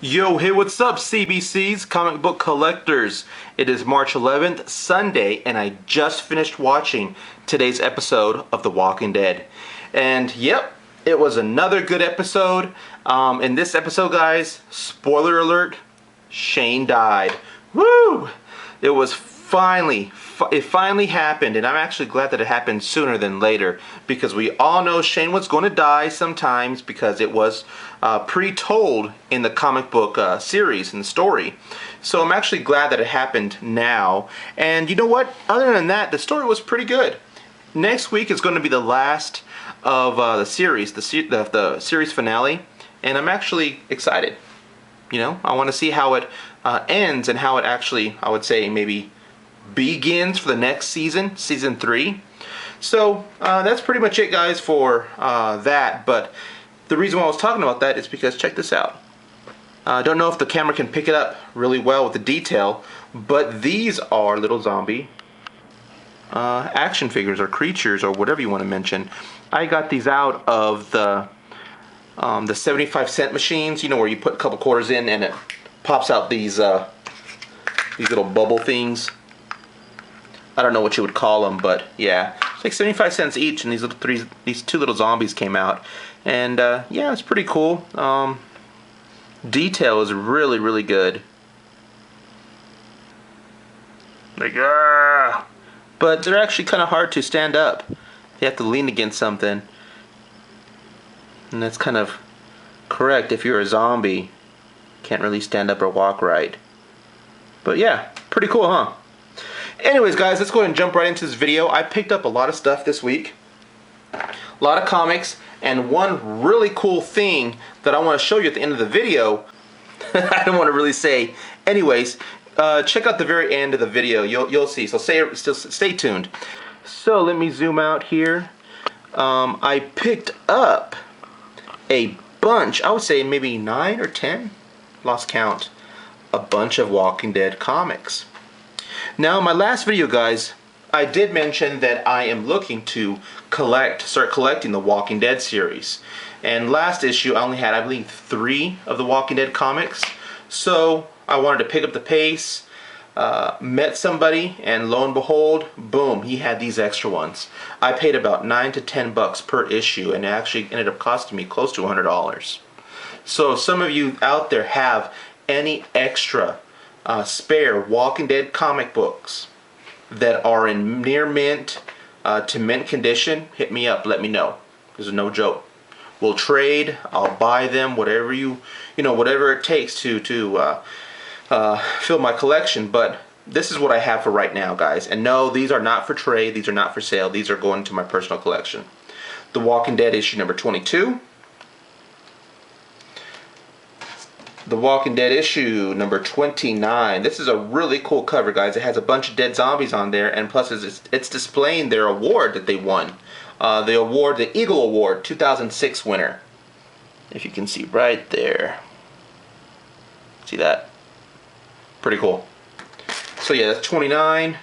Yo, hey, what's up, CBC's comic book collectors? It is March 11th, Sunday, and I just finished watching today's episode of The Walking Dead. And yep, it was another good episode. In this episode, guys, spoiler alert, Shane died. Woo! It was it finally happened, and I'm actually glad that it happened sooner than later, because we all know Shane was going to die sometimes because it was pre-told in the comic book series and story. So I'm actually glad that it happened now. And you know what? Other than that, the story was pretty good. Next week is going to be the last of the series, the series finale, and I'm actually excited. You know, I want to see how it ends and how it actually, I would say, maybe begins for the next season, season 3. So that's pretty much it, guys, for that. But the reason why I was talking about that is because check this out. I don't know if the camera can pick it up really well with the detail, but these are little zombie action figures or creatures or whatever you want to mention. I got these out of the 75-cent machines, you know, where you put a couple quarters in and it pops out these little bubble things. I don't know what you would call them, but yeah, it's like 75 cents each, and these two little zombies came out, and yeah, it's pretty cool. Detail is really, really good. Like, but they're actually kind of hard to stand up. You have to lean against something, and that's kind of correct. If you're a zombie, can't really stand up or walk right. But yeah, pretty cool, huh? Anyways, guys, let's go ahead and jump right into this video. I picked up a lot of stuff this week, a lot of comics, and one really cool thing that I want to show you at the end of the video. I don't want to really say. Anyways, check out the very end of the video. You'll see. So stay tuned. So let me zoom out here. I picked up a bunch. I would say maybe 9 or 10. Lost count. A bunch of Walking Dead comics. Now, in my last video, guys, I did mention that I am looking to start collecting the Walking Dead series. And last issue, I only had, I believe, 3 of the Walking Dead comics. So I wanted to pick up the pace, met somebody, and lo and behold, boom, he had these extra ones. I paid about $9 to $10 per issue, and it actually ended up costing me close to $100. So if some of you out there have any extra spare Walking Dead comic books that are in near mint to mint condition, hit me up, let me know. This is no joke. We'll trade, I'll buy them, whatever whatever it takes to fill my collection. But this is what I have for right now, guys. And no, these are not for trade, these are not for sale, these are going to my personal collection. The Walking Dead issue number 22. The Walking Dead issue number 29. This is a really cool cover, guys. It has a bunch of dead zombies on there, and plus it's displaying their award that they won. The Eagle Award 2006 winner. If you can see right there. See that? Pretty cool. So yeah, that's 29.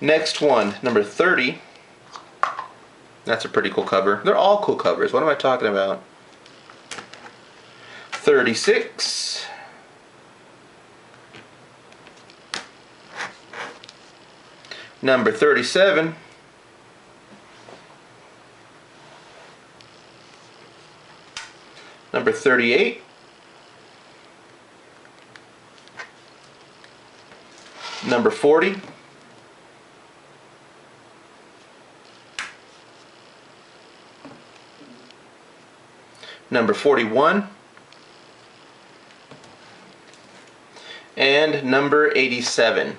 Next one, number 30. That's a pretty cool cover. They're all cool covers. What am I talking about? 36. Number 37. Number 38. Number 40. Number 41. And number 87.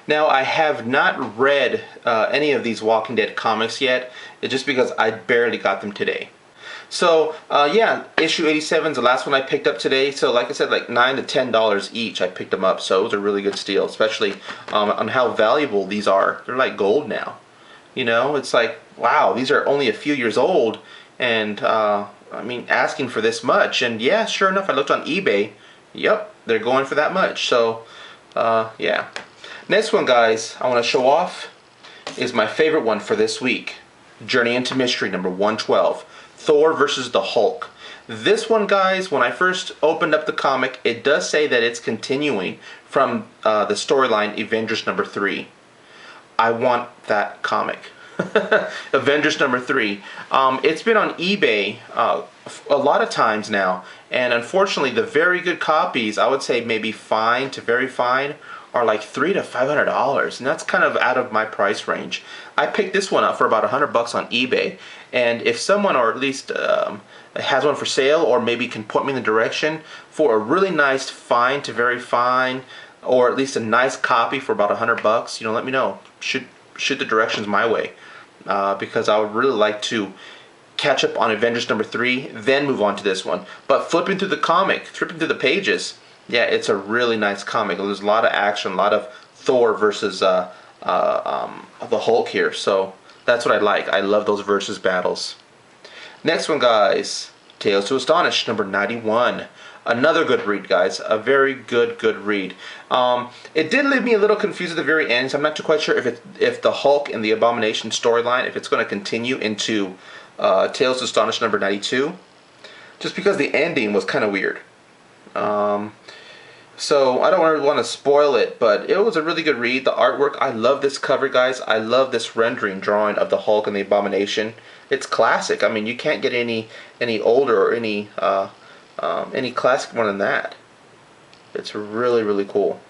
Now, I have not read any of these Walking Dead comics yet, just because I barely got them today. So yeah, issue 87 is the last one I picked up today. So like I said, like $9 to $10 each I picked them up. So it was a really good steal, especially on how valuable these are. They're like gold now. You know, it's like, wow, these are only a few years old, and I mean, asking for this much. And yeah, sure enough, I looked on eBay. Yep, they're going for that much. So yeah. Next one, guys, I want to show off is my favorite one for this week. Journey into Mystery number 112. Thor versus the Hulk. This one, guys, when I first opened up the comic, it does say that it's continuing from the storyline Avengers number 3. I want that comic. Avengers number 3. It's been on eBay a lot of times now, and unfortunately the very good copies, I would say maybe fine to very fine, are like $300 to $500, and that's kind of out of my price range. I picked this one up for about $100 on eBay, and if someone, or at least has one for sale, or maybe can point me in the direction for a really nice fine to very fine, or at least a nice copy for about $100, you know, let me know. Shoot the directions my way, because I would really like to catch up on Avengers number 3, then move on to this one. But flipping through the comic, flipping through the pages, yeah, it's a really nice comic. There's a lot of action, a lot of Thor versus the Hulk here, so that's what I like. I love those versus battles. Next one, guys, Tales to Astonish number 91. Another good read, guys. A very good read. It did leave me a little confused at the very end, so I'm not too quite sure if the Hulk and the Abomination storyline, if it's going to continue into Tales to Astonish number 92, just because the ending was kind of weird. So I don't really want to spoil it, but it was a really good read. The artwork, I love this cover, guys. I love this rendering drawing of the Hulk and the Abomination. It's classic. I mean, you can't get any older or any classic more than that. It's really cool.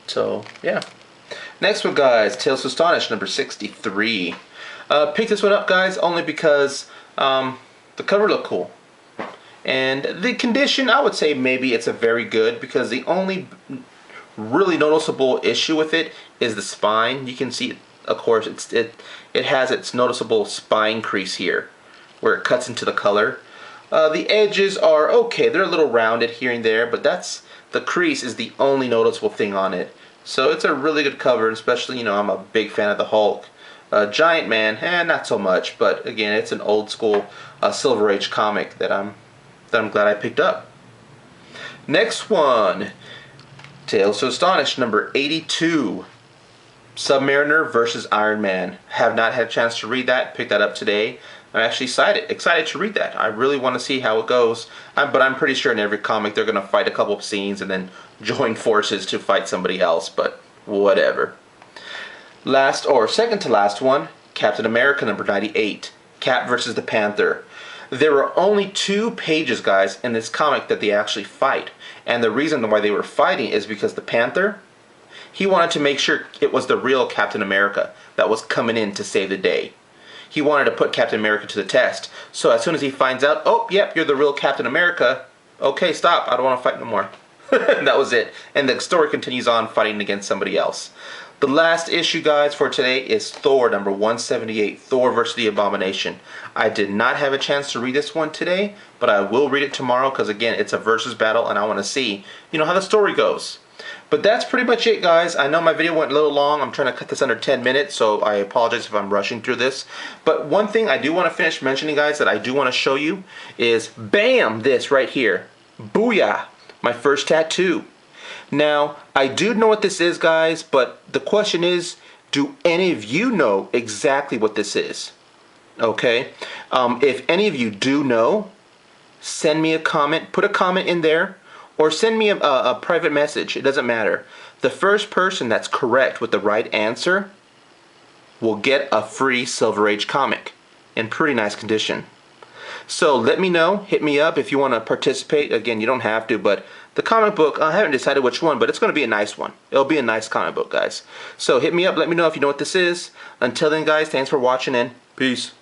So yeah. Next one, guys, Tales to Astonish number 63. Picked this one up, guys, only because the cover looked cool. And the condition, I would say maybe it's a very good, because the only really noticeable issue with it is the spine. You can see, of course, it has its noticeable spine crease here, where it cuts into the color. The edges are okay, they're a little rounded here and there, but the crease is the only noticeable thing on it. So it's a really good cover, especially, you know, I'm a big fan of the Hulk. Giant Man, not so much, but again, it's an old school Silver Age comic that I'm glad I picked up. Next one, Tales to Astonish number 82. Submariner versus Iron Man. Have not had a chance to read that. Picked that up today. I'm actually excited to read that. I really want to see how it goes. But I'm pretty sure in every comic they're going to fight a couple of scenes and then join forces to fight somebody else. But whatever. Last, or second to last one, Captain America number 98. Cap versus the Panther. There were only 2 pages, guys, in this comic that they actually fight. And the reason why they were fighting is because the Panther, he wanted to make sure it was the real Captain America that was coming in to save the day. He wanted to put Captain America to the test. So as soon as he finds out, oh, yep, you're the real Captain America, okay, stop, I don't want to fight no more. That was it. And the story continues on fighting against somebody else. The last issue, guys, for today is Thor number 178, Thor versus the Abomination. I did not have a chance to read this one today, but I will read it tomorrow because, again, it's a versus battle and I want to see, you know, how the story goes. But that's pretty much it, guys. I know my video went a little long. I'm trying to cut this under 10 minutes, so I apologize if I'm rushing through this. But one thing I do want to finish mentioning, guys, that I do want to show you is, bam, this right here. Booyah, my first tattoo. Now, I do know what this is, guys, but the question is, do any of you know exactly what this is? Okay? If any of you do know, send me a comment. Put a comment in there. Or send me a private message. It doesn't matter. The first person that's correct with the right answer will get a free Silver Age comic in pretty nice condition. So let me know. Hit me up if you want to participate. Again, you don't have to, but the comic book, I haven't decided which one, but it's going to be a nice one. It'll be a nice comic book, guys. So hit me up. Let me know if you know what this is. Until then, guys, thanks for watching and peace.